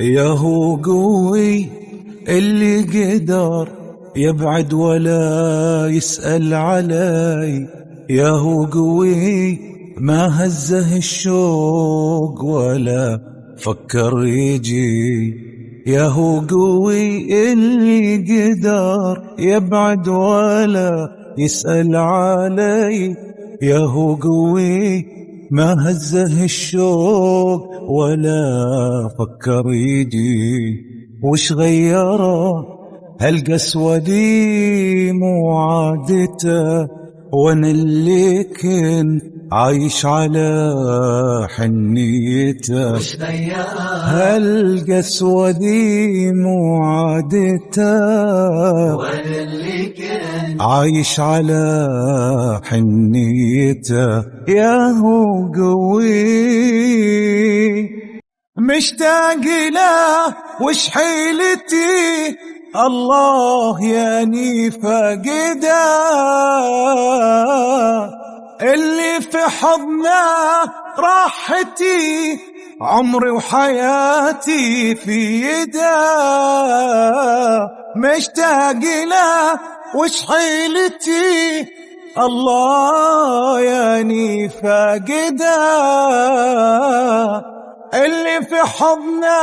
يا هو قوي اللي قدر يبعد ولا يسأل علي، يا هو قوي ما هزه الشوق ولا فكر يجي، يا هو قوي اللي قدر يبعد ولا يسأل علي، يا هو قوي ما هزه الشوق ولا فكر يجي. وش غيره هالقسوة دي مو عادته، وانا اللي كنت عايش على حنيته. وش غيره هالقسوة دي مو عادته، وانا اللي كنت عايش على حنيته. يا هو قوي مشتاق له وش حيلتي، الله ياني فاقده، اللي في حضنه راحتي عمري وحياتي في يده. مشتاق له وش حيلتي، الله ياني فاقده، اللي في حضنه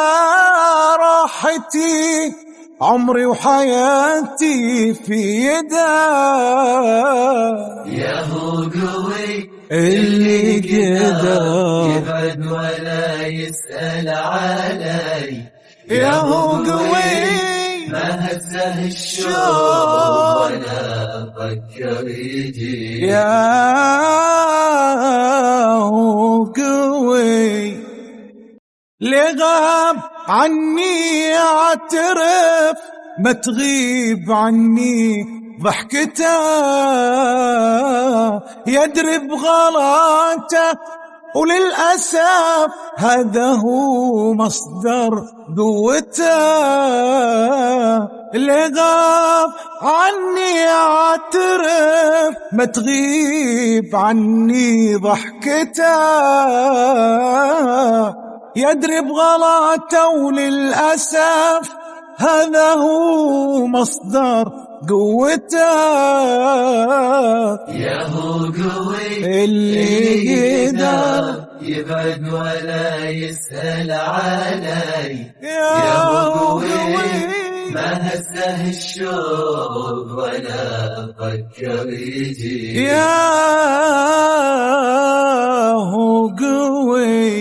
راحتي عمري وحياتي في يده. يا هو قوي اللي قدر يبعد ولا يسأل علي، يا هو قوي ما هزه الشوق ولا فكر يجي، يا هو قوي لغاب عني اعترف، ما تغيب عني ضحكته، يدري بغلاته وللأسف هذا هو مصدر قوته. لغاب عني اعترف، ما تغيب عني ضحكته، يدري بغلاته وللأسف هذا هو مصدر قوته. يا هو قوي اللي قدر يبعد ولا يسأل علي، يا هو قوي ما هزه الشوق ولا فكر يجي، يا هو قوي.